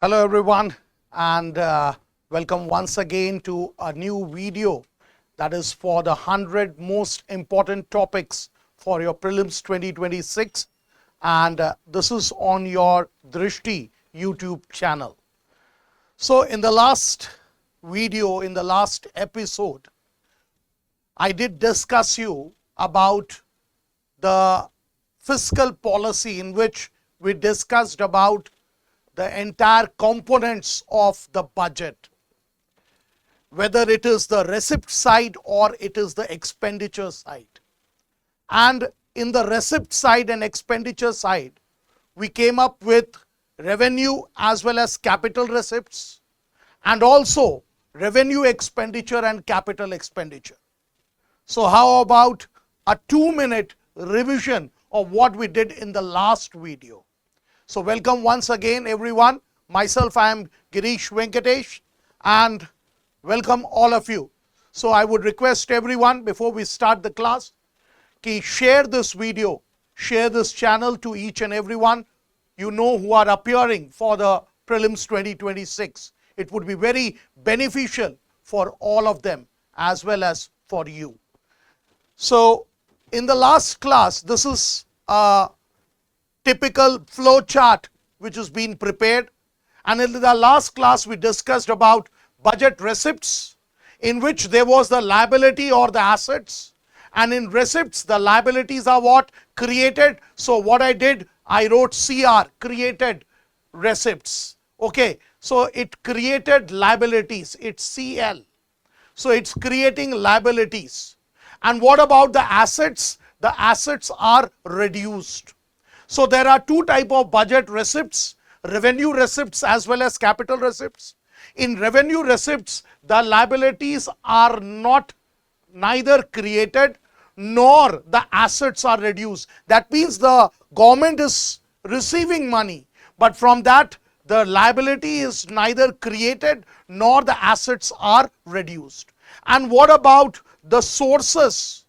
Hello everyone, and welcome once again to a new video that is for the 100 most important topics for your prelims 2026, and this is on your Drishti YouTube channel. So in the last video, in the last episode, I did discuss you about the fiscal policy, in which we discussed about the entire components of the budget, whether it is the receipt side or it is the expenditure side. And in the receipt side and expenditure side, we came up with revenue as well as capital receipts, and also revenue expenditure and capital expenditure. So how about a 2-minute revision of what we did in the last video? So welcome once again everyone. Myself, I am Girish Venkatesh, and welcome all of you. So I would request everyone, before we start the class, to share this video, share this channel to each and everyone you know who are appearing for the prelims 2026. It would be very beneficial for all of them as well as for you. So in the last class, this is a typical flow chart which has been prepared, and in the last class we discussed about budget receipts, in which there was the liability or the assets, and in receipts the liabilities are what? Created. So what I did, I wrote CR, created receipts. Okay, so it created liabilities, it's CL. So it's creating liabilities. And what about the assets? The assets are reduced. So there are two types of budget receipts, revenue receipts as well as capital receipts. In revenue receipts, the liabilities are neither created nor the assets are reduced. That means the government is receiving money, but from that the liability is neither created nor the assets are reduced. And what about the sources?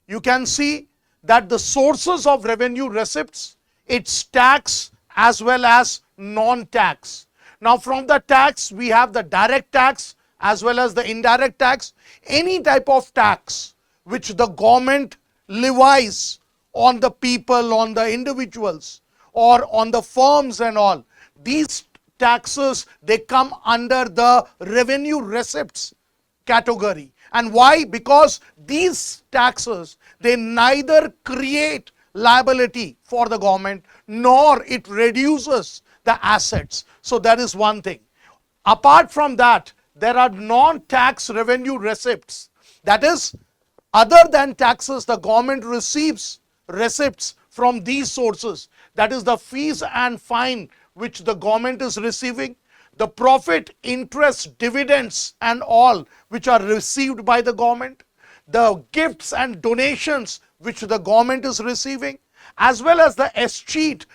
You can see that the sources of revenue receipts, it's tax as well as non-tax. Now from the tax, we have the direct tax as well as the indirect tax. Any type of tax which the government levies on the people, on the individuals, or on the firms and all, these taxes, they come under the revenue receipts category. And why? Because these taxes, they neither create liability for the government nor it reduces the assets. So that is one thing. Apart from that, there are non-tax revenue receipts. That is, other than taxes, the government receives receipts from these sources. That is the fees and fine which the government is receiving, the profit, interest, dividends and all which are received by the government, the gifts and donations which the government is receiving, as well as the escheat.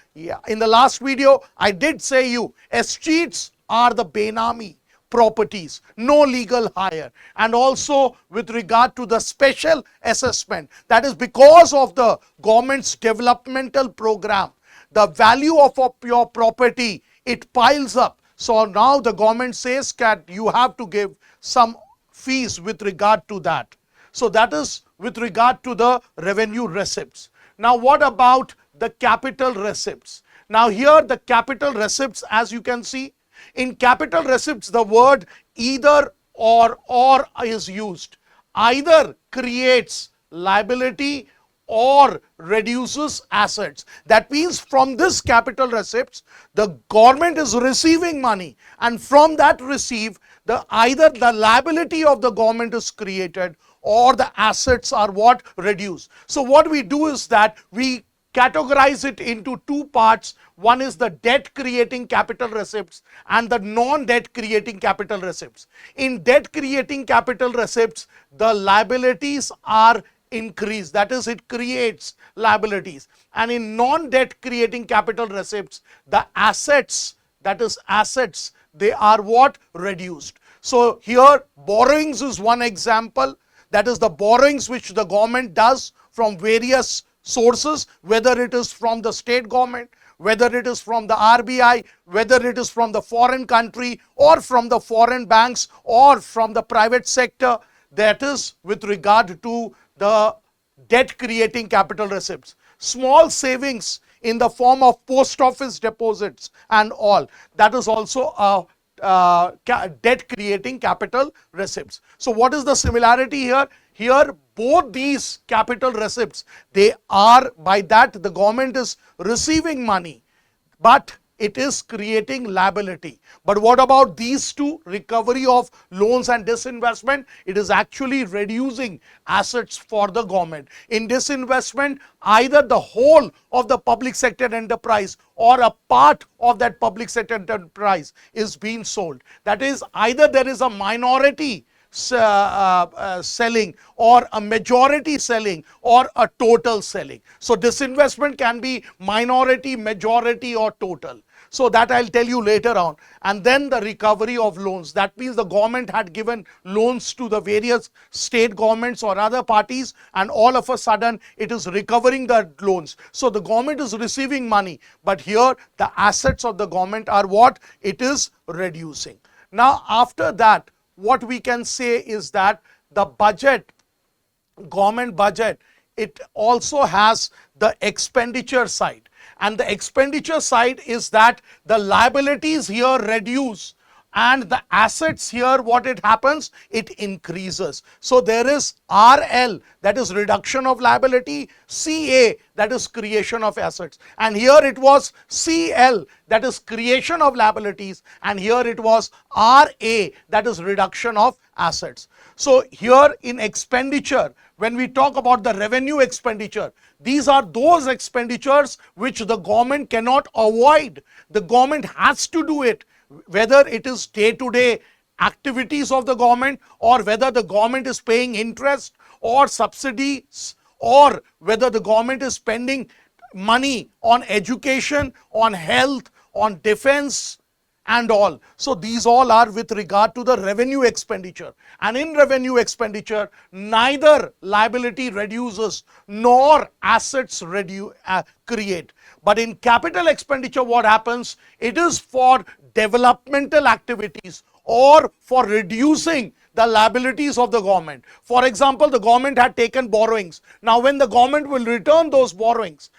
In the last video, I did say you, escheats are the Benami properties, no legal hire. And also with regard to the special assessment, that is because of the government's developmental program, the value of your property, it piles up. So now the government says that you have to give some fees with regard to that. So that is with regard to the revenue receipts. Now what about the capital receipts? Now here the capital receipts, as you can see, in capital receipts the word either or is used. Either creates liability or reduces assets. That means from this capital receipts, the government is receiving money, and from that either the liability of the government is created or the assets are what? Reduced. So what we do is that we categorize it into two parts. One is the debt creating capital receipts and the non-debt creating capital receipts. In debt creating capital receipts, the liabilities are increased, that is, it creates liabilities. And in non-debt creating capital receipts, the assets, that is assets, they are what? Reduced. So here borrowings is one example, that is the borrowings which the government does from various sources, whether it is from the state government, whether it is from the RBI, whether it is from the foreign country or from the foreign banks or from the private sector, that is with regard to the debt creating capital receipts. Small savings in the form of post office deposits and all, that is also a debt creating capital receipts. So what is the similarity here? Here both these capital receipts, they are, by that the government is receiving money, but it is creating liability. But what about these two, recovery of loans and disinvestment? It is actually reducing assets for the government. In disinvestment, either the whole of the public sector enterprise or a part of that public sector enterprise is being sold. That is, either there is a minority selling or a majority selling or a total selling. So disinvestment can be minority, majority or total. So that I'll tell you later on. And then the recovery of loans. That means the government had given loans to the various state governments or other parties, and all of a sudden it is recovering the loans. So the government is receiving money, but here the assets of the government are what? It is reducing. Now after that, what we can say is that the budget, government budget, it also has the expenditure side. And the expenditure side is that the liabilities here reduce and the assets here, what it happens, it increases. So there is RL, that is reduction of liability, CA, that is creation of assets, and here it was CL, that is creation of liabilities, and here it was RA, that is reduction of assets. So here in expenditure, when we talk about the revenue expenditure, these are those expenditures which the government cannot avoid. The government has to do it, whether it is day-to-day activities of the government, or whether the government is paying interest or subsidies, or whether the government is spending money on education, on health, on defense and all. So these all are with regard to the revenue expenditure. And in revenue expenditure, neither liability reduces nor assets create. But in capital expenditure, what happens? It is for developmental activities or for reducing the liabilities of the government. For example, the government had taken borrowings. Now when the government will return those borrowings,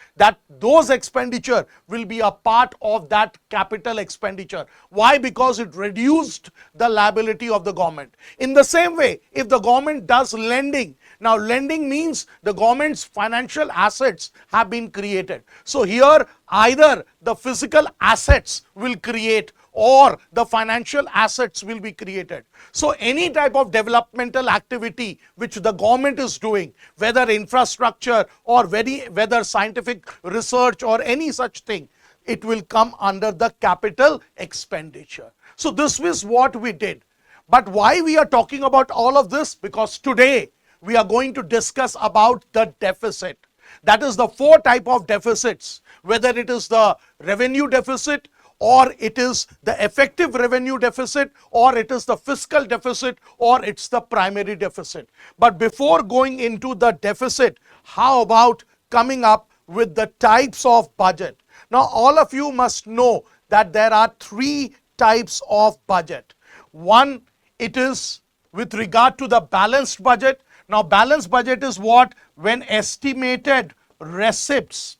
those expenditure will be a part of that capital expenditure. Why? Because it reduced the liability of the government. In the same way, if the government does lending, now lending means the government's financial assets have been created. So here either the physical assets will create or the financial assets will be created. So any type of developmental activity which the government is doing, whether infrastructure or whether scientific research or any such thing, it will come under the capital expenditure. So this is what we did. But why we are talking about all of this? Because today we are going to discuss about the deficit. That is the four type of deficits, whether it is the revenue deficit, or it is the effective revenue deficit, or it is the fiscal deficit, or it's the primary deficit. But before going into the deficit, how about coming up with the types of budget? Now all of you must know that there are three types of budget. One, it is with regard to the balanced budget. Now balanced budget is what? When estimated receipts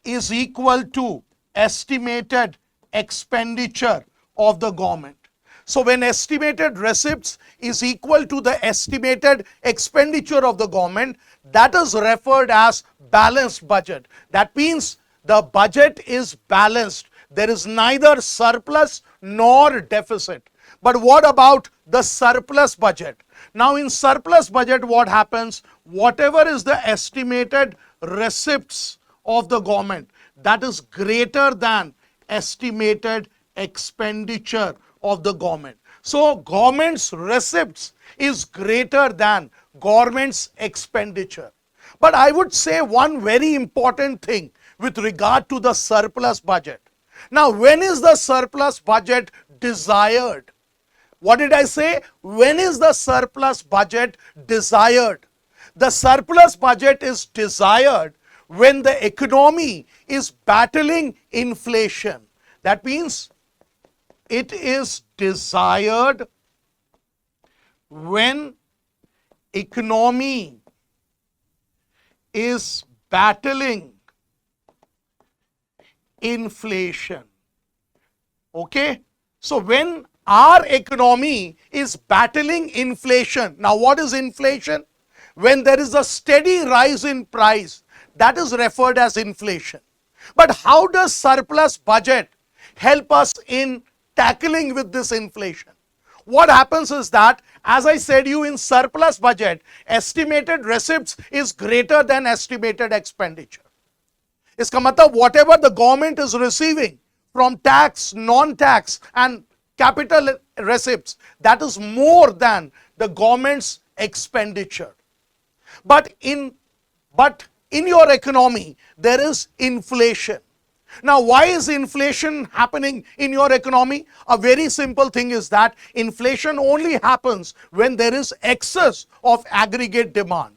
is equal to estimated expenditure of the government. So when estimated receipts is equal to the estimated expenditure of the government, that is referred as balanced budget. That means the budget is balanced. There is neither surplus nor deficit. But what about the surplus budget? Now in surplus budget, what happens? Whatever is the estimated receipts of the government, that is greater than estimated expenditure of the government. So government's receipts is greater than government's expenditure. But I would say one very important thing with regard to the surplus budget. Now when is the surplus budget desired? What did I say? When is the surplus budget desired? The surplus budget is desired when the economy is battling inflation. That means it is desired when economy is battling inflation. Okay? So when our economy is battling inflation, now what is inflation? When there is a steady rise in price, that is referred as inflation. But how does surplus budget help us in tackling with this inflation? What happens is that, as I said you, in surplus budget, estimated receipts is greater than estimated expenditure. इसका मतलब whatever the government is receiving from tax, non-tax and capital receipts, that is more than the government's expenditure. But in your economy, there is inflation. Now, why is inflation happening in your economy? A very simple thing is that inflation only happens when there is excess of aggregate demand.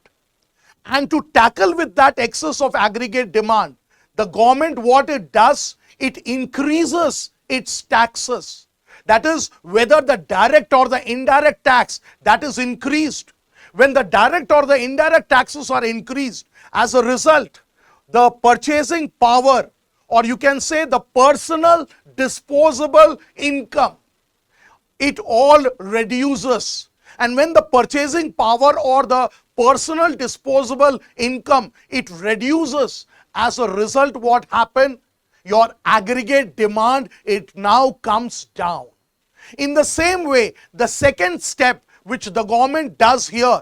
And to tackle with that excess of aggregate demand, the government, what it does, it increases its taxes. That is, whether the direct or the indirect tax, that is increased. When the direct or the indirect taxes are increased, as a result, the purchasing power, or you can say the personal disposable income, it all reduces. And when the purchasing power or the personal disposable income, it reduces, as a result, what happened? Your aggregate demand, it now comes down. In the same way, the second step which the government does here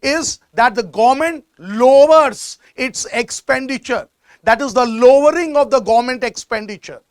is that the government lowers its expenditure. That is the lowering of the government expenditure.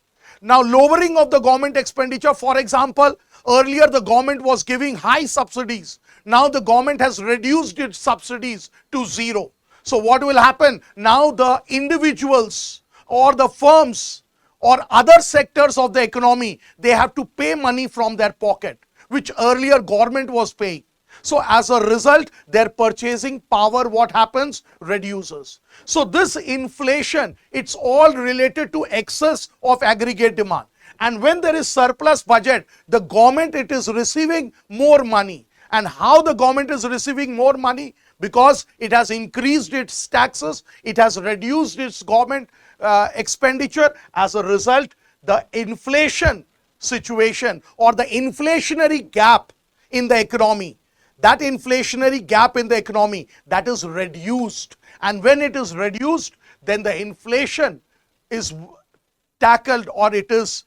Now, lowering of the government expenditure, for example, earlier the government was giving high subsidies. Now the government has reduced its subsidies to zero. So what will happen? Now the individuals or the firms or other sectors of the economy, they have to pay money from their pocket, which earlier government was paying. So as a result, their purchasing power, what happens? Reduces. So this inflation, it's all related to excess of aggregate demand. And when there is surplus budget, the government, it is receiving more money. And how the government is receiving more money? Because it has increased its taxes, it has reduced its government expenditure. As a result, the inflation situation or the inflationary gap in the economy, that inflationary gap in the economy, that is reduced. And when it is reduced, then the inflation is tackled, or it is,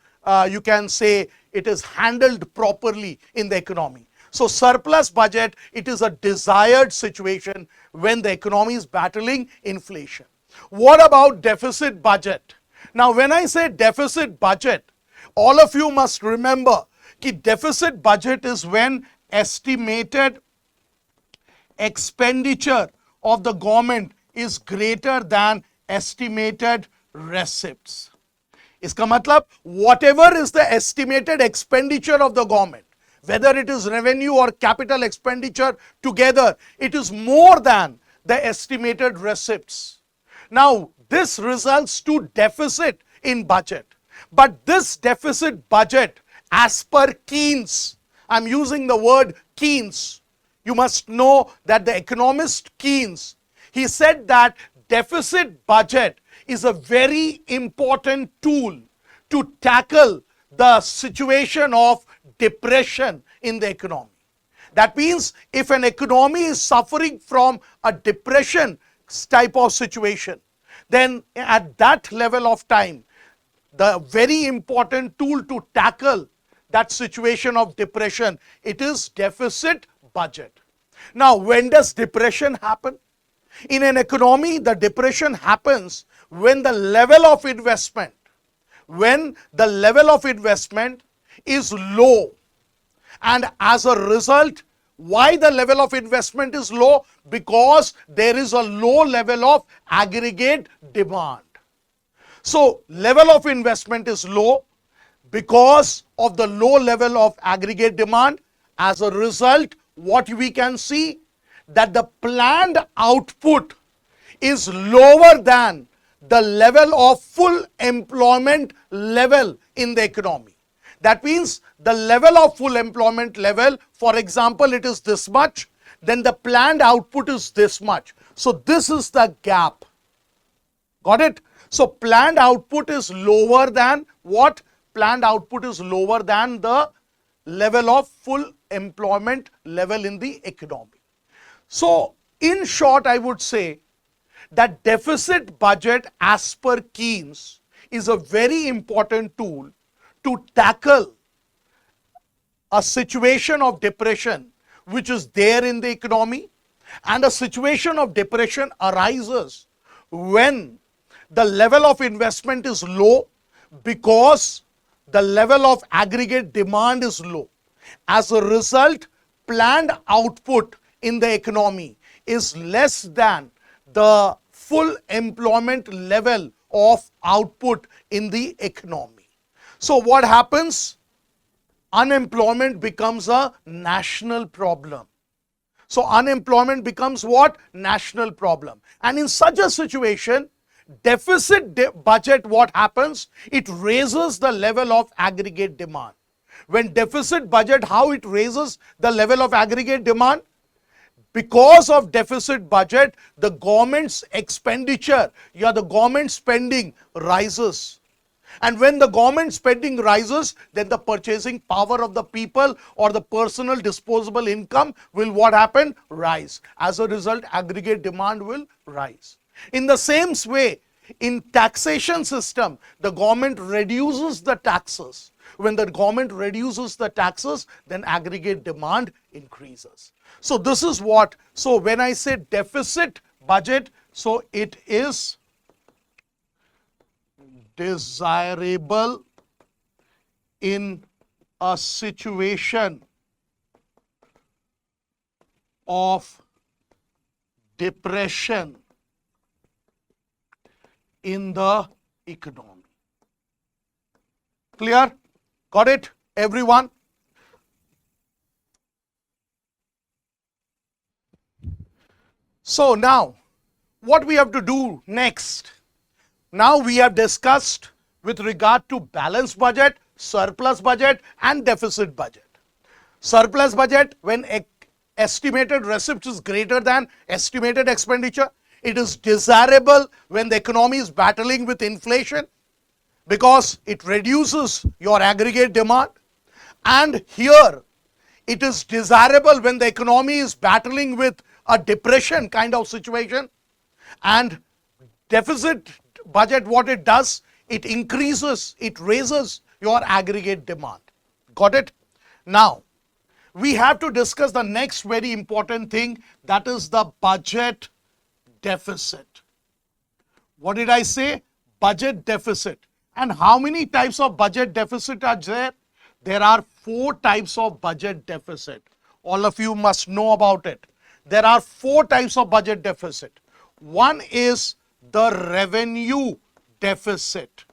you can say, it is handled properly in the economy. So surplus budget, it is a desired situation when the economy is battling inflation. What about deficit budget? Now, when I say deficit budget, all of you must remember that deficit budget is when estimated expenditure of the government is greater than estimated receipts. इसका मतलब whatever is the estimated expenditure of the government, whether it is revenue or capital expenditure together, it is more than the estimated receipts. Now, this results to deficit in budget. But this deficit budget, as per Keynes, I'm using the word Keynes. You must know that the economist Keynes, he said that deficit budget is a very important tool to tackle the situation of depression in the economy. That means if an economy is suffering from a depression type of situation, then at that level of time, the very important tool to tackle that situation of depression, it is deficit budget. Now, when does depression happen? In an economy, the depression happens when the level of investment, is low. And as a result, why the level of investment is low? Because there is a low level of aggregate demand. So, level of investment is low because of the low level of aggregate demand. As a result, what we can see, that the planned output is lower than the level of full employment level in the economy. That means the level of full employment level, for example, it is this much, then the planned output is this much. So this is the gap. Got it? So planned output is lower than what? Planned output is lower than the level of full employment level in the economy. So in short, I would say that deficit budget as per Keynes is a very important tool to tackle a situation of depression which is there in the economy, and a situation of depression arises when the level of investment is low because the level of aggregate demand is low. As a result, planned output in the economy is less than the full employment level of output in the economy. So what happens? Unemployment becomes a national problem. So unemployment becomes what? National problem. And in such a situation, deficit budget, what happens? It raises the level of aggregate demand. When deficit budget, how it raises the level of aggregate demand? Because of deficit budget, the government's expenditure, the government spending rises. And when the government spending rises, then the purchasing power of the people or the personal disposable income will what happen? Rise. As a result, aggregate demand will rise. In the same way, in taxation system, the government reduces the taxes. When the government reduces the taxes, then aggregate demand increases. So this is what, so when I say deficit budget, so it is desirable in a situation of depression in the economy. Clear? Got it, everyone? So now, what we have to do next? Now we have discussed with regard to balanced budget, surplus budget and deficit budget. Surplus budget, when estimated receipt is greater than estimated expenditure. It is desirable when the economy is battling with inflation because it reduces your aggregate demand. And here it is desirable when the economy is battling with a depression kind of situation. And deficit budget, what it does, it increases, it raises your aggregate demand. Got it? Now, we have to discuss the next very important thing, that is the budget deficit. What did I say? Budget deficit. And how many types of budget deficit are there? There are 4 types of budget deficit. All of you must know about it. There are 4 types of budget deficit. One is the revenue deficit.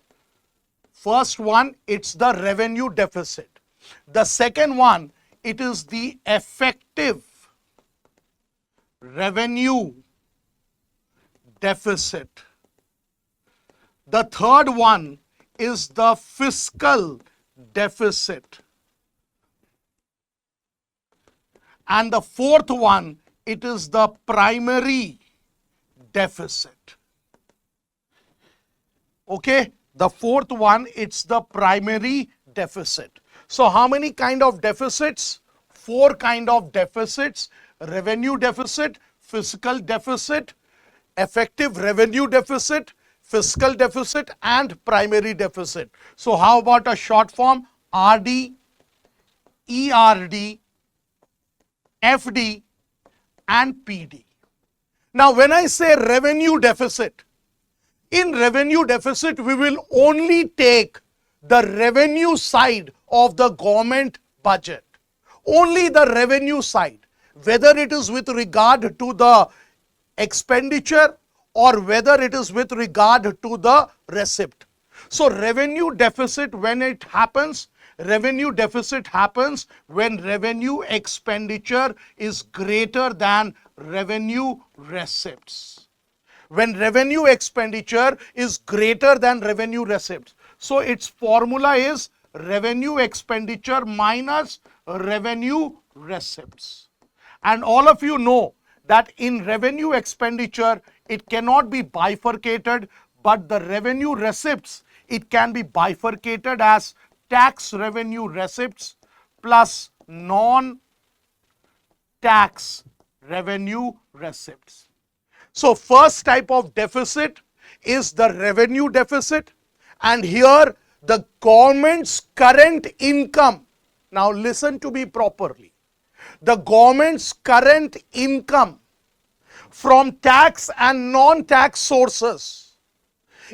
First one, it's the revenue deficit. The second one, it is the effective revenue deficit. The third one is the fiscal deficit. And the fourth one, it is the primary deficit. Okay, the fourth one, it's the primary deficit. So how many kind of deficits? 4 kind of deficits: revenue deficit, fiscal deficit, effective revenue deficit, fiscal deficit and primary deficit. So how about a short form? RD, ERD, FD and PD. Now when I say revenue deficit, in revenue deficit we will only take the revenue side of the government budget. Only the revenue side, whether it is with regard to the expenditure or whether it is with regard to the receipt. So revenue deficit, when it happens, revenue deficit happens when revenue expenditure is greater than revenue receipts. when revenue expenditure is greater than revenue receipts. So its formula is revenue expenditure minus revenue receipts. And all of you know that in revenue expenditure, it cannot be bifurcated, but the revenue receipts, it can be bifurcated as tax revenue receipts plus non-tax revenue receipts. So first type of deficit is the revenue deficit, and here the government's current income. Now listen to me properly. The government's current income from tax and non-tax sources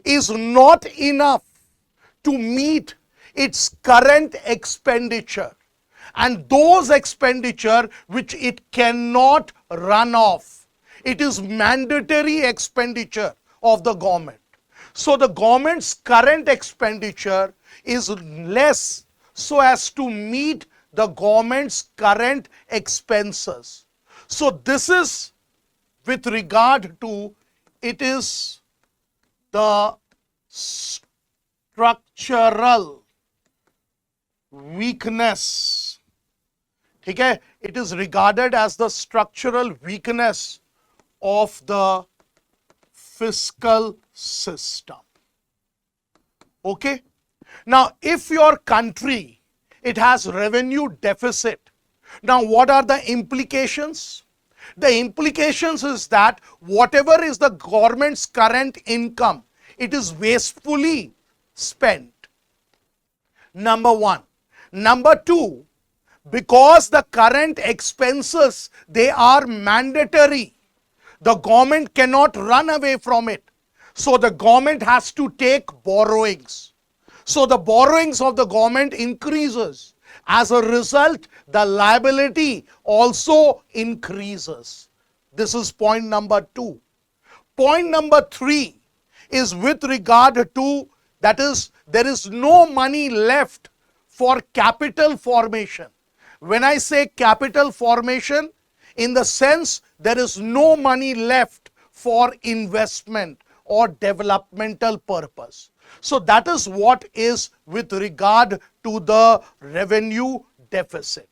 is not enough to meet its current expenditure, and those expenditure which it cannot run off. It is mandatory expenditure of the government. So the government's current expenditure is less so as to meet the government's current expenses. So this is with regard to, it is the structural weakness. Okay? It is regarded as the structural weakness of the fiscal system. Okay? Now, if your country, it has revenue deficit, now what are the implications? The implications is that whatever is the government's current income, it is wastefully spent. Number one. Number two, because the current expenses, they are mandatory, the government cannot run away from it. So the government has to take borrowings. So the borrowings of the government increases. As a result, the liability also increases. This is point number two. Point number three is with regard to, that is, there is no money left for capital formation. When I say capital formation, in the sense there is no money left for investment or developmental purpose. So that is what is with regard to the revenue deficit.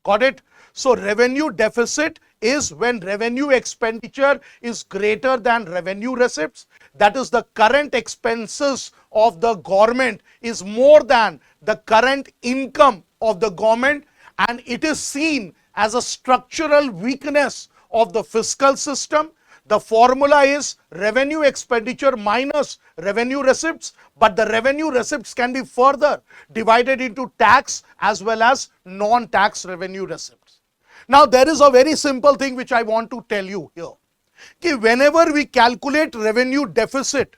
Got it? So revenue deficit is when revenue expenditure is greater than revenue receipts. That is, the current expenses of the government is more than the current income of the government, and it is seen as a structural weakness of the fiscal system. The formula is revenue expenditure minus revenue receipts, but the revenue receipts can be further divided into tax as well as non-tax revenue receipts. Now there is a very simple thing which I want to tell you here. Okay, whenever we calculate revenue deficit,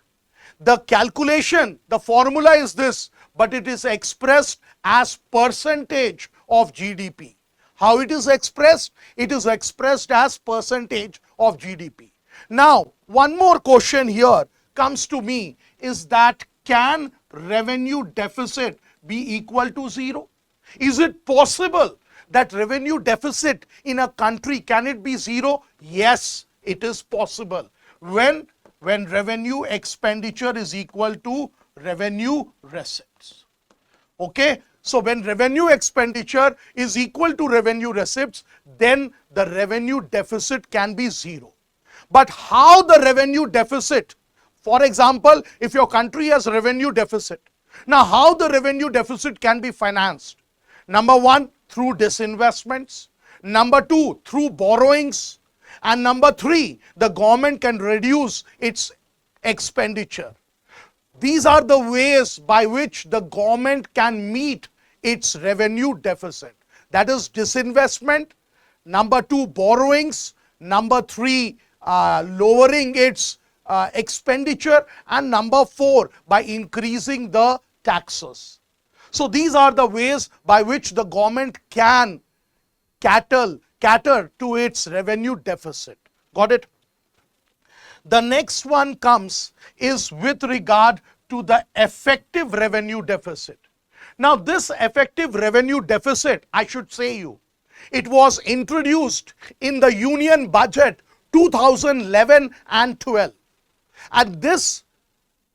the calculation, the formula is this, but it is expressed as percentage of GDP. How it is expressed? It is expressed as percentage of GDP. Now, one more question here comes to me is that, can revenue deficit be equal to zero? Is it possible that revenue deficit in a country, can it be zero? Yes, it is possible. When revenue expenditure is equal to revenue receipts. Okay? So when revenue expenditure is equal to revenue receipts, then the revenue deficit can be zero. But how the revenue deficit, for example, if your country has revenue deficit, now how the revenue deficit can be financed? Number one, through disinvestments. Number two, through borrowings. And number three, the government can reduce its expenditure. These are the ways by which the government can meet its revenue deficit. That is disinvestment. Number two, borrowings. Number three, lowering its expenditure. And number four, by increasing the taxes. So these are the ways by which the government can cater to its revenue deficit. Got it? The next one comes is with regard to the effective revenue deficit. Now this effective revenue deficit, I should say you, it was introduced in the Union Budget 2011 and 12. And this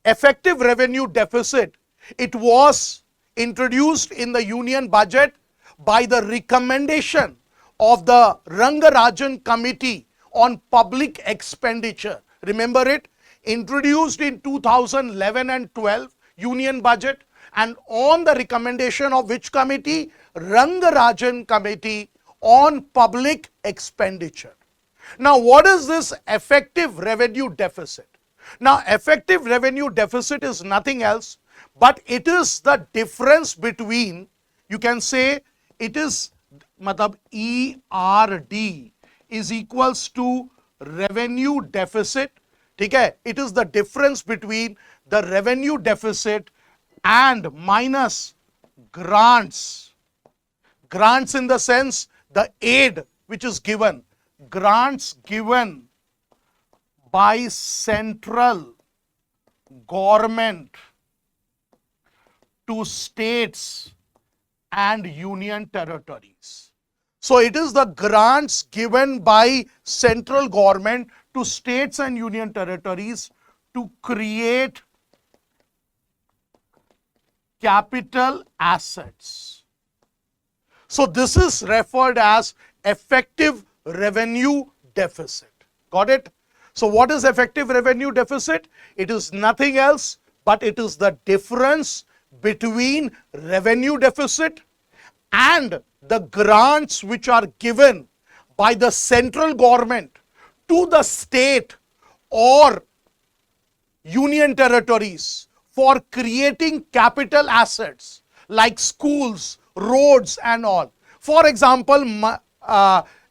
effective revenue deficit, it was introduced in the union budget by the recommendation of the Rangarajan Committee on Public Expenditure. Remember it? Introduced in 2011 and 12 union budget, and on the recommendation of which committee? Rangarajan Committee on Public Expenditure. Now, what is this effective revenue deficit? Now, effective revenue deficit is nothing else, but it is the difference between, you can say it is, matlab ERD is equals to revenue deficit. Okay? It is the difference between the revenue deficit and minus grants. Grants in the sense the aid which is given. Grants given by central government to states and union territories. So it is the grants given by central government to states and union territories to create capital assets. So this is referred as effective revenue deficit. Got it? So what is effective revenue deficit? It is nothing else but it is the difference between revenue deficit and the grants which are given by the central government to the state or union territories for creating capital assets like schools, roads and all. For example,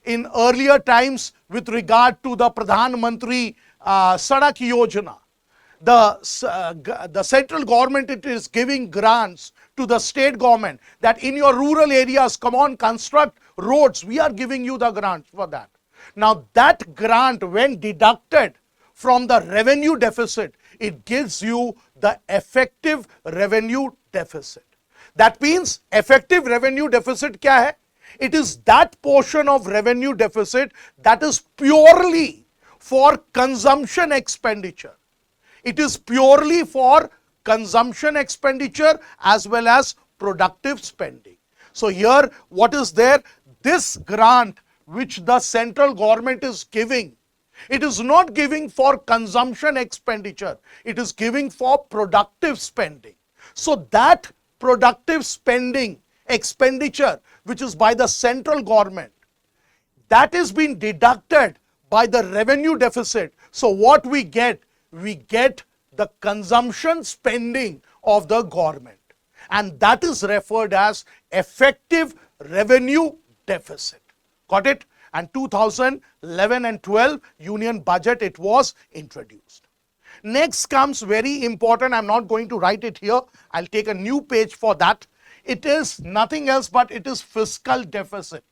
in earlier times with regard to the Pradhan Mantri Sadak Yojana, the central government, it is giving grants to the state government that in your rural areas, come on, construct roads. We are giving you the grants for that. Now that grant, when deducted from the revenue deficit, it gives you the effective revenue deficit. That means effective revenue deficit kya hai? It is that portion of revenue deficit that is purely for consumption expenditure. It is purely for consumption expenditure as well as productive spending. So here what is there? This grant which the central government is giving, it is not giving for consumption expenditure. It is giving for productive spending. So that productive spending expenditure which is by the central government, that is being deducted by the revenue deficit. So what we get the consumption spending of the government, and that is referred as effective revenue deficit. Got it? And 2011 and 12 union budget, it was introduced. Next comes very important. I'm not going to write it here. I'll take a new page for that. It is nothing else but it is fiscal deficit.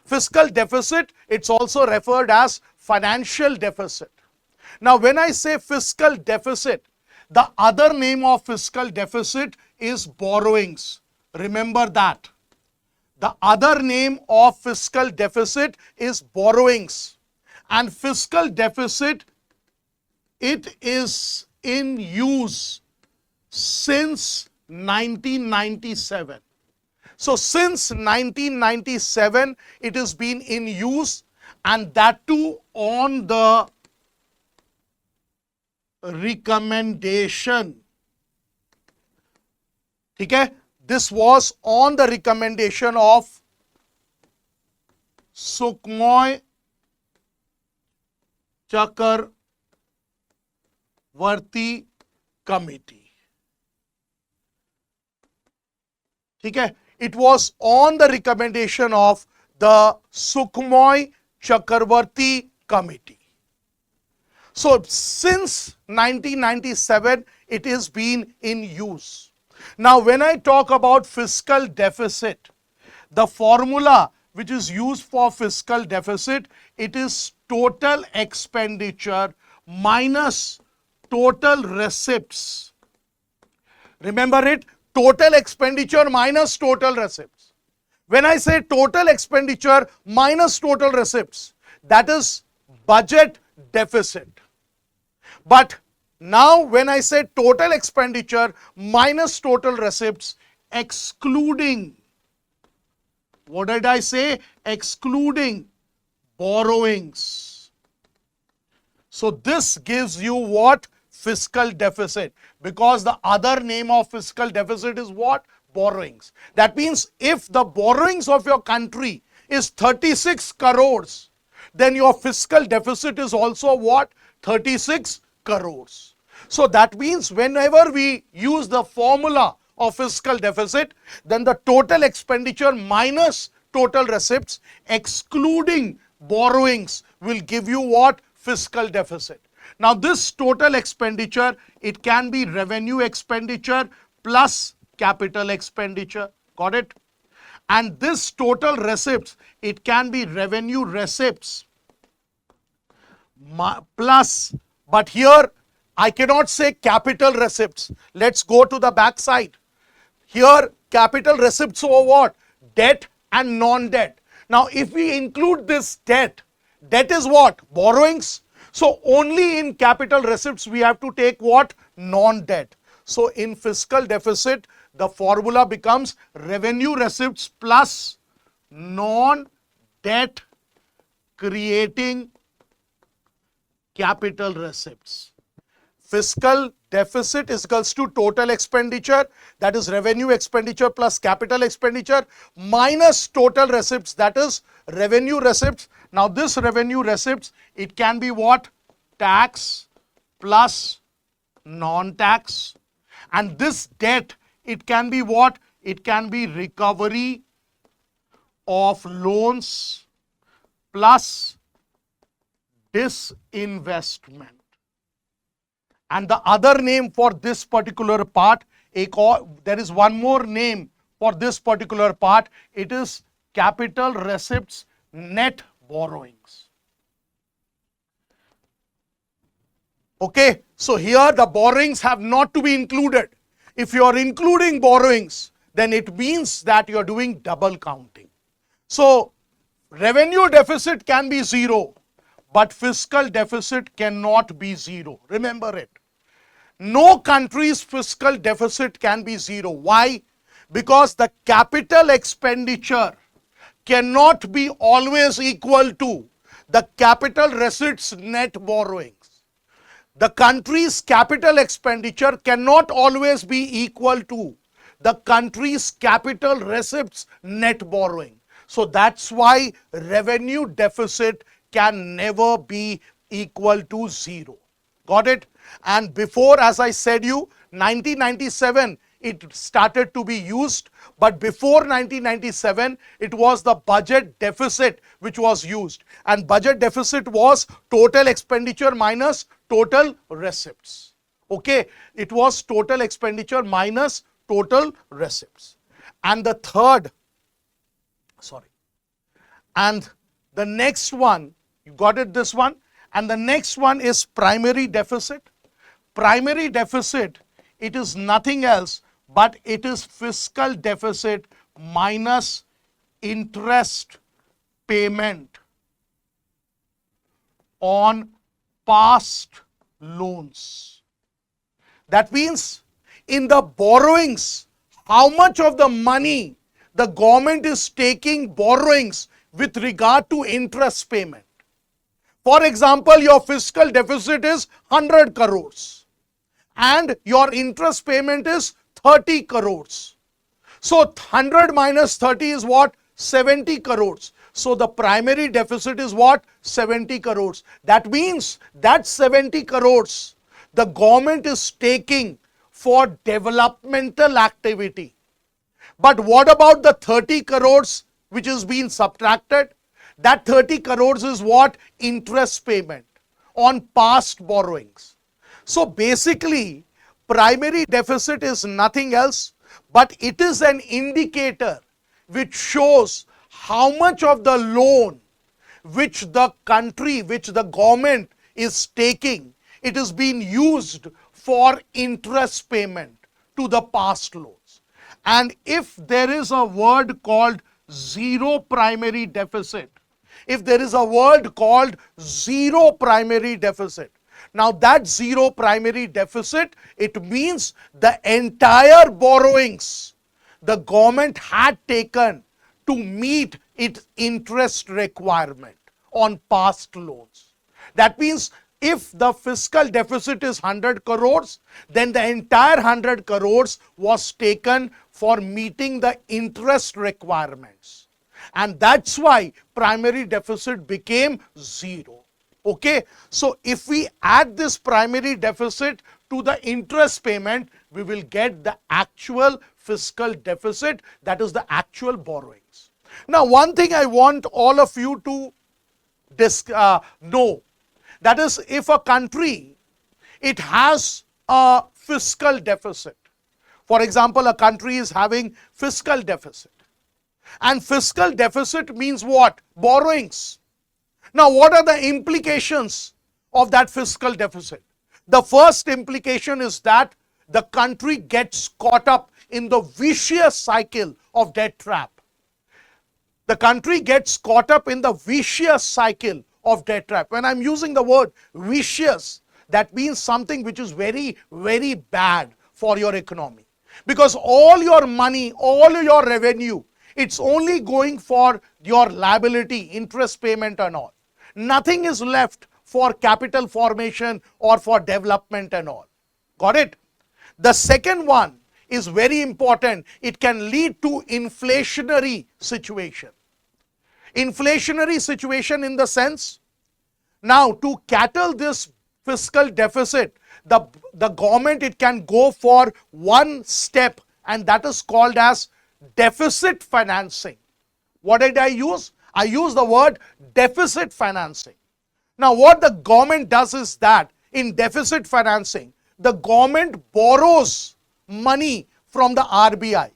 Fiscal deficit, it's also referred as financial deficit. Now, when I say fiscal deficit, the other name of fiscal deficit is borrowings. Remember that. The other name of fiscal deficit is borrowings. And fiscal deficit, it is in use since 1997. So since 1997, it has been in use, and that too on the recommendation. Okay? This was on the recommendation of Sukhmoy Chakravarti Committee. Okay? It was on the recommendation of the Sukhmoy Chakravarti Committee. So since 1997, it has been in use. Now, when I talk about fiscal deficit, the formula which is used for fiscal deficit, it is total expenditure minus total receipts. Remember it? Total expenditure minus total receipts. When I say total expenditure minus total receipts, that is budget deficit. But Now, when I say total expenditure minus total receipts, excluding, what did I say? Excluding borrowings. So this gives you what? Fiscal deficit, because the other name of fiscal deficit is what? Borrowings. That means if the borrowings of your country is 36 crores, then your fiscal deficit is also what? 36 crores. So that means whenever we use the formula of fiscal deficit, then the total expenditure minus total receipts excluding borrowings will give you what? Fiscal deficit. Now this total expenditure, it can be revenue expenditure plus capital expenditure. Got it? And this total receipts, it can be revenue receipts plus, but here I cannot say capital receipts. Let's go to the back side. Here capital receipts over what? Debt and non-debt. Now if we include this debt, debt is what? Borrowings. So only in capital receipts we have to take what? Non-debt. So in fiscal deficit, the formula becomes revenue receipts plus non-debt creating capital receipts. Fiscal deficit is equals to total expenditure, that is revenue expenditure plus capital expenditure, minus total receipts, that is revenue receipts. Now this revenue receipts, it can be what? Tax plus non-tax. And this debt, it can be what? It can be recovery of loans plus disinvestment. And the other name for this particular part, there is one more name for this particular part. It is capital receipts net borrowings. Okay, so here the borrowings have not to be included. If you are including borrowings, then it means that you are doing double counting. So revenue deficit can be zero, but fiscal deficit cannot be zero. Remember it. No country's fiscal deficit can be zero. Why? Because the capital expenditure cannot be always equal to the capital receipts net borrowings. The country's capital expenditure cannot always be equal to the country's capital receipts net borrowing. So that's why revenue deficit can never be equal to zero. Got it? And before, as I said you, 1997, it started to be used. But before 1997, it was the budget deficit which was used. And budget deficit was total expenditure minus total receipts. Okay? It was total expenditure minus total receipts. And the third, and the next one, you got it, this one? And the next one is primary deficit. Primary deficit, it is nothing else but it is fiscal deficit minus interest payment on past loans. That means in the borrowings, how much of the money the government is taking borrowings with regard to interest payment. For example, your fiscal deficit is 100 crores and your interest payment is 30 crores. So 100 minus 30 is what? 70 crores. So the primary deficit is what? 70 crores. That means that 70 crores the government is taking for developmental activity. But what about the 30 crores which is being subtracted? That 30 crores is what? Interest payment on past borrowings. So basically, primary deficit is nothing else but it is an indicator which shows how much of the loan which the country, which the government is taking, it is being used for interest payment to the past loans. And if there is a word called zero primary deficit, if there is a word called zero primary deficit, Now that zero primary deficit, it means the entire borrowings the government had taken to meet its interest requirement on past loans. That means if the fiscal deficit is 100 crores, then the entire 100 crores was taken for meeting the interest requirements. And that's why primary deficit became zero. Okay, so if we add this primary deficit to the interest payment, we will get the actual fiscal deficit, that is the actual borrowings. Now, one thing I want all of you to know, that is, if a country, it has a fiscal deficit. For example, a country is having fiscal deficit. And fiscal deficit means what? Borrowings. Now, what are the implications of that fiscal deficit? The first implication is that the country gets caught up in the vicious cycle of debt trap. The country gets caught up in the vicious cycle of debt trap. When I'm using the word vicious, that means something which is very, very bad for your economy. Because all your money, all your revenue, it's only going for your liability, interest payment and all. Nothing is left for capital formation or for development and all. Got it? The second one is very important. It can lead to inflationary situation. Inflationary situation in the sense, now to cater this fiscal deficit, the government, it can go for one step, and that is called as deficit financing. What did I use? I used the word deficit financing. Now, what the government does is that in deficit financing, the government borrows money from the RBI.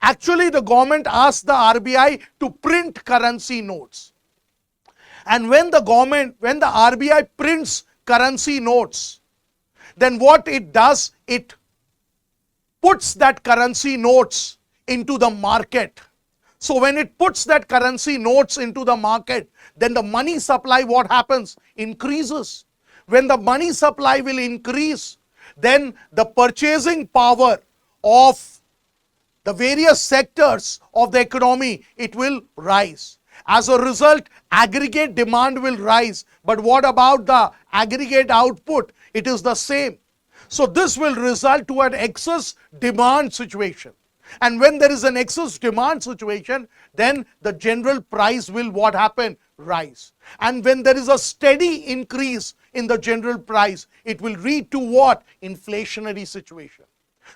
Actually, the government asks the RBI to print currency notes. And when the RBI prints currency notes, then what it does, it puts that currency notes into the market. So when it puts that currency notes into the market, then the money supply, what happens? Increases. When the money supply will increase, then the purchasing power of the various sectors of the economy, it will rise. As a result, aggregate demand will rise. But what about the aggregate output? It is the same. So this will result to an excess demand situation. And when there is an excess demand situation, then the general price will what happen? Rise. And when there is a steady increase in the general price, it will lead to what? Inflationary situation.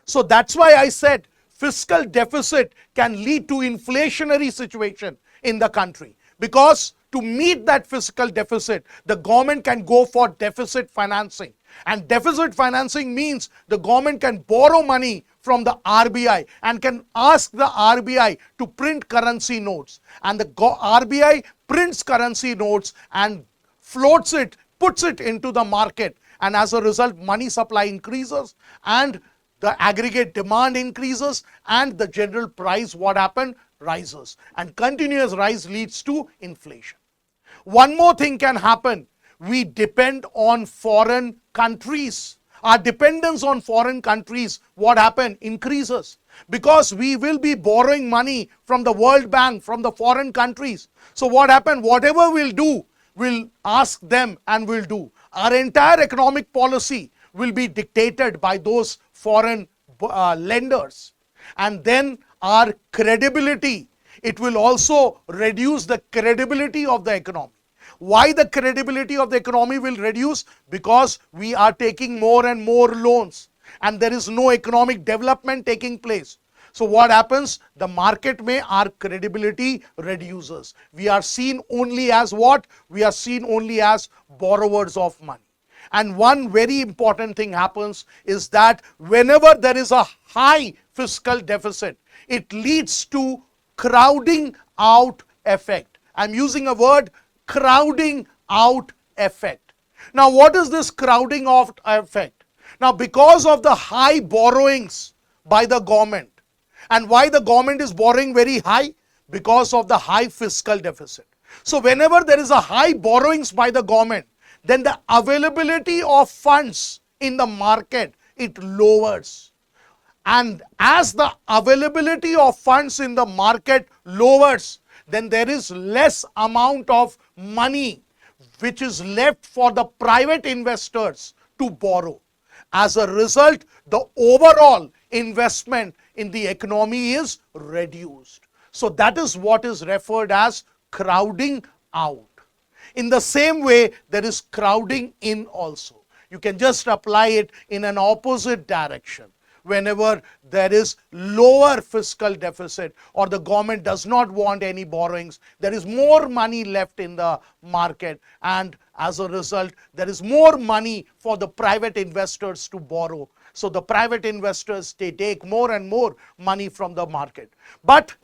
So that's why I said fiscal deficit can lead to inflationary situation in the country. Because to meet that fiscal deficit, the government can go for deficit financing. And deficit financing means the government can borrow money from the RBI and can ask the RBI to print currency notes. And the RBI prints currency notes and floats it, puts it into the market. And as a result, money supply increases and the aggregate demand increases and the general price, what happened? Rises. And continuous rise leads to inflation. One more thing can happen. We depend on foreign countries. Our dependence on foreign countries, what happened? Increases. Because we will be borrowing money from the World Bank, from the foreign countries. So what happened? Whatever we'll do, we'll ask them and we'll do. Our entire economic policy will be dictated by those foreign lenders. And then our credibility, it will also reduce the credibility of the economy. Why the credibility of the economy will reduce? Because we are taking more and more loans and there is no economic development taking place. So what happens? The market may, our credibility reduces. We are seen only as what? We are seen only as borrowers of money. And one very important thing happens is that whenever there is a high fiscal deficit, it leads to crowding out effect. I'm using a word, crowding out effect. Now, what is this crowding out effect? Now, because of the high borrowings by the government, and why the government is borrowing very high? Because of the high fiscal deficit. So, whenever there is a high borrowings by the government, then the availability of funds in the market, it lowers. And as the availability of funds in the market lowers, then there is less amount of money which is left for the private investors to borrow. As a result, the overall investment in the economy is reduced. So that is what is referred as crowding out. In the same way, there is crowding in also. You can just apply it in an opposite direction. Whenever there is lower fiscal deficit or the government does not want any borrowings, there is more money left in the market, and as a result, there is more money for the private investors to borrow. So the private investors, they take more and more money from the market. But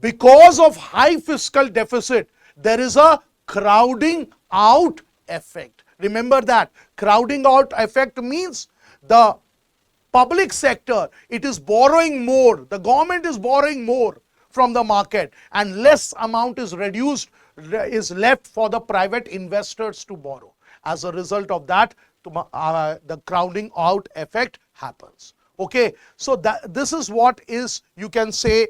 because of high fiscal deficit, there is a crowding out effect. Remember that. Crowding out effect means the public sector, it is borrowing more. The government is borrowing more from the market, and less amount is is left for the private investors to borrow. As a result of that, the crowding out effect happens. Okay, so this is what is, you can say,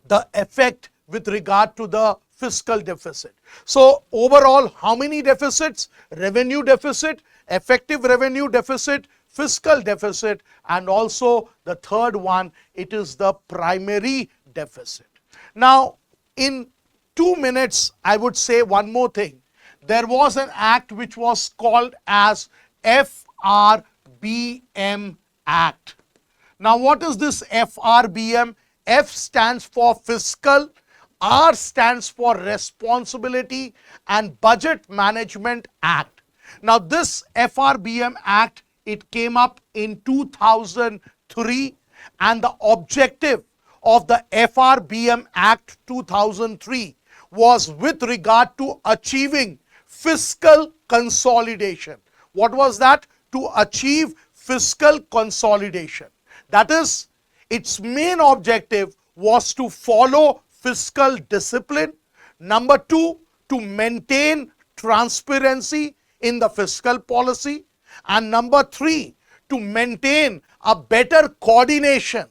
the effect with regard to the fiscal deficit. So overall, how many deficits? Revenue deficit, effective revenue deficit, fiscal deficit, and also the third one, it is the primary deficit. Now, in 2 minutes, I would say one more thing. There was an act which was called as FRBM Act. Now, what is this FRBM? F stands for fiscal, R stands for responsibility and budget management act. Now, this FRBM Act, it came up in 2003, and the objective of the FRBM Act 2003 was with regard to achieving fiscal consolidation. What was that? To achieve fiscal consolidation. That is, its main objective was to follow fiscal discipline. Number two, to maintain transparency in the fiscal policy. And number three, to maintain a better coordination.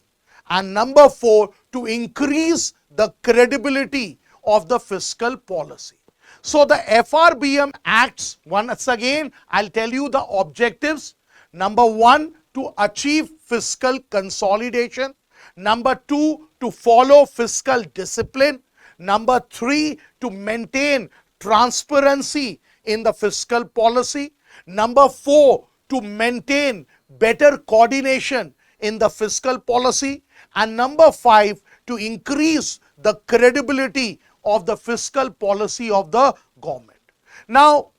And number four, to increase the credibility of the fiscal policy. So the FRBM Acts, once again, I'll tell you the objectives. Number one, to achieve fiscal consolidation. Number two, to follow fiscal discipline. Number three, to maintain transparency in the fiscal policy. Number four, to maintain better coordination in the fiscal policy. And number five, to increase the credibility of the fiscal policy of the government. Now,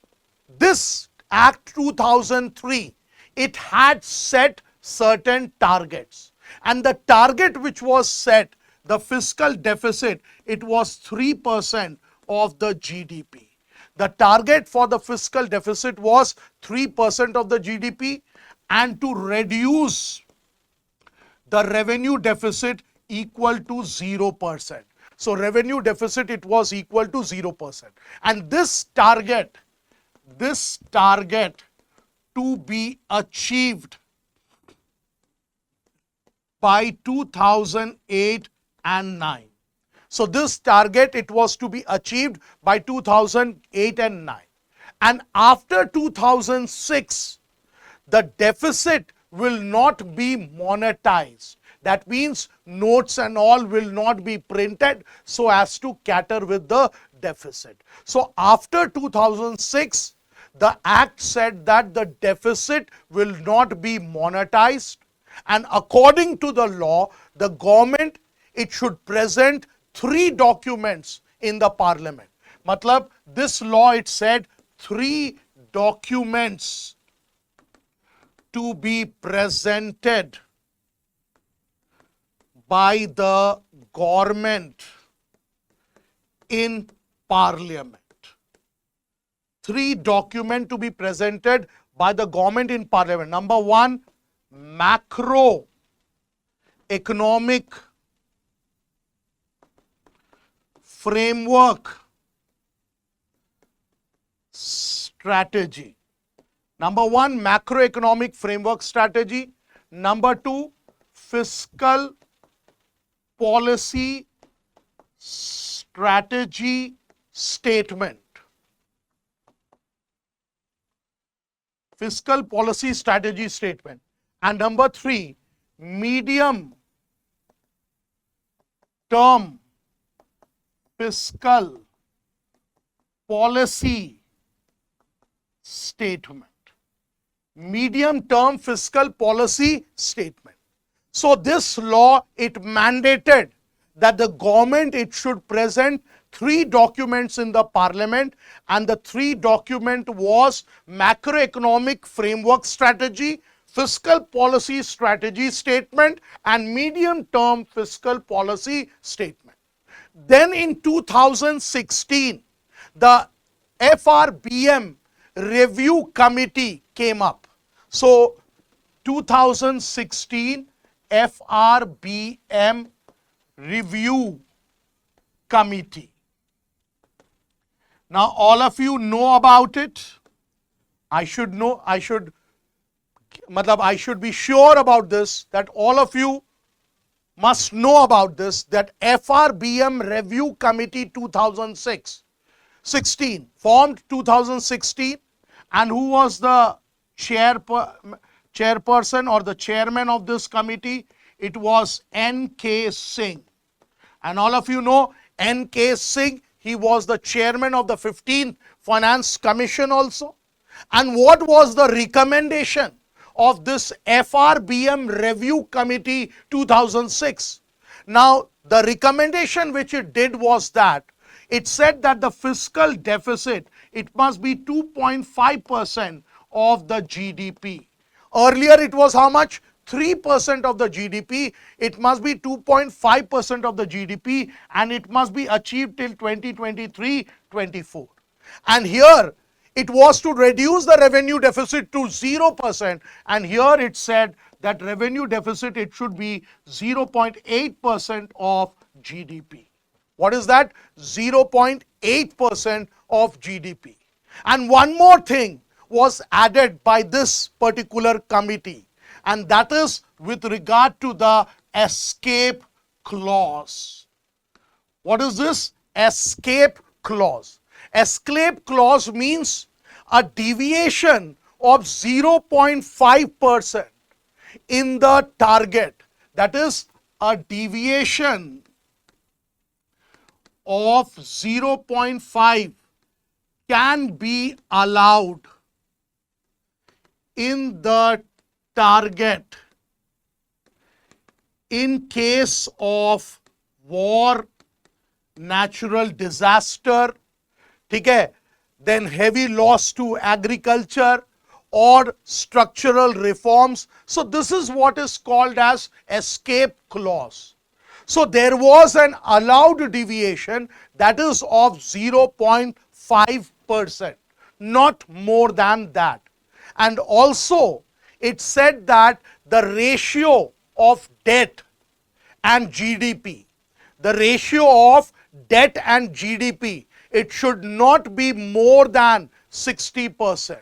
this Act 2003, it had set certain targets. And the target which was set, the fiscal deficit, it was 3% of the GDP. The target for the fiscal deficit was 3% of the GDP, and to reduce the revenue deficit equal to 0%. So revenue deficit, it was equal to 0%. And this target to be achieved by 2008 and 9. So this target, it was to be achieved by 2008 and 9. And after 2006, the deficit will not be monetized. That means notes and all will not be printed so as to cater with the deficit. So after 2006, the Act said that the deficit will not be monetized, and according to the law, the government, it should present 3 documents in the parliament. Matlab, this law, it said 3 documents to be presented by the government in parliament. 3 documents to be presented by the government in parliament. Number 1, macro economic framework strategy. Number one, macroeconomic framework strategy. Number two, fiscal policy strategy statement. Fiscal policy strategy statement. And number three, medium term fiscal policy statement. Medium term fiscal policy statement. So this law, it mandated that the government, it should present three documents in the parliament, and the three document was macroeconomic framework strategy, fiscal policy strategy statement, and medium term fiscal policy statement. Then in 2016, the FRBM review committee came up. So 2016 FRBM review committee. Now all of you know about it. I should be sure about this, that all of you must know about this, that FRBM review committee 2016 formed 2016, and who was the chairperson or the chairman of this committee? It was N.K. Singh. And all of you know N.K. Singh, he was the chairman of the 15th Finance Commission also. And what was the recommendation of this FRBM review committee 2006? Now, the recommendation which it did was that it said that the fiscal deficit, it must be 2.5% of the GDP. Earlier it was how much? 3% of the GDP. It must be 2.5% of the GDP, and it must be achieved till 2023-24. And here it was to reduce the revenue deficit to 0%, and here it said that revenue deficit, it should be 0.8% of GDP. What is that? 0.8% of GDP. And one more thing was added by this particular committee, and that is with regard to the escape clause. What is this? Escape clause. Escape clause means a deviation of 0.5% in the target. That is, a deviation of 0.5 can be allowed in the target in case of war, natural disaster, then heavy loss to agriculture or structural reforms. So this is what is called as escape clause. So there was an allowed deviation, that is of 0.5%, not more than that. And also it said that the ratio of debt and GDP, the ratio of debt and GDP, it should not be more than 60%.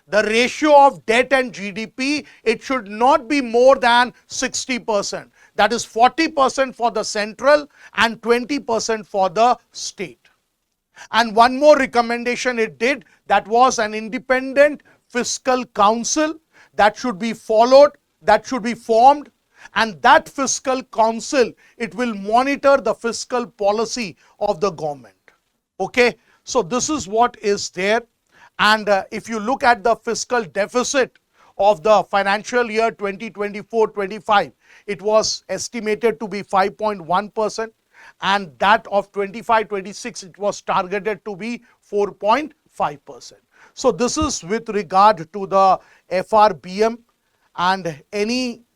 The ratio of debt and GDP, it should not be more than 60%. That is 40% for the central and 20% for the state. And one more recommendation it did, that was an independent fiscal council that should be followed, that should be formed, and that fiscal council, it will monitor the fiscal policy of the government. Okay, so this is what is there. And if you look at the fiscal deficit of the financial year 2024-25, it was estimated to be 5.1%, and that of 25-26, it was targeted to be 4.5%. So this is with regard to the FRBM, and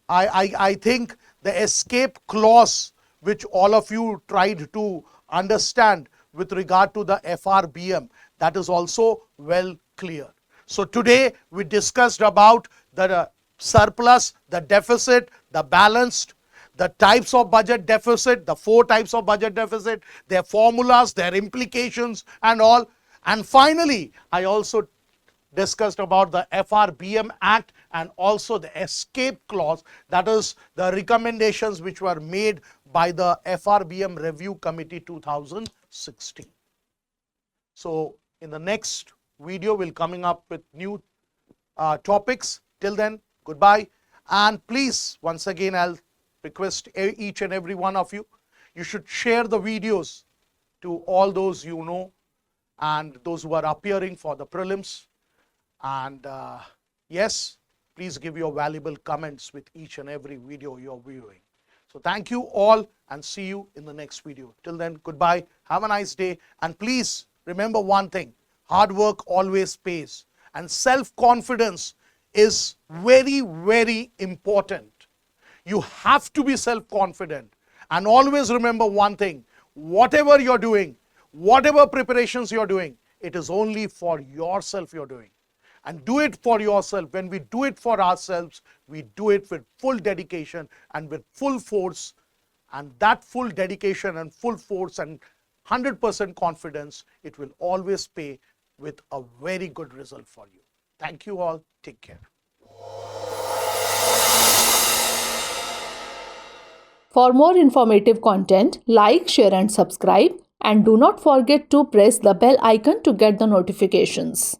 I think the escape clause which all of you tried to understand with regard to the FRBM, that is also well clear. So today we discussed about the surplus, the deficit, the balanced, the types of budget deficit, the 4 types of budget deficit, their formulas, their implications and all. And finally, I also discussed about the FRBM Act and also the escape clause, that is the recommendations which were made by the FRBM Review Committee 2016. So in the next video, we'll coming up with new topics. Till then, goodbye. And please, once again, I'll request each and every one of you, you should share the videos to all those you know and those who are appearing for the prelims. And yes, please give your valuable comments with each and every video you're viewing. So thank you all and see you in the next video. Till then, goodbye. Have a nice day. And please remember one thing, hard work always pays. And self-confidence is very, very important. You have to be self-confident. And always remember one thing, whatever you're doing, whatever preparations you're doing, it is only for yourself you're doing. And do it for yourself. When we do it for ourselves, we do it with full dedication and with full force. And that full dedication and full force and 100% confidence, it will always pay with a very good result for you. Thank you all. Take care. For more informative content, like, share and subscribe, and do not forget to press the bell icon to get the notifications.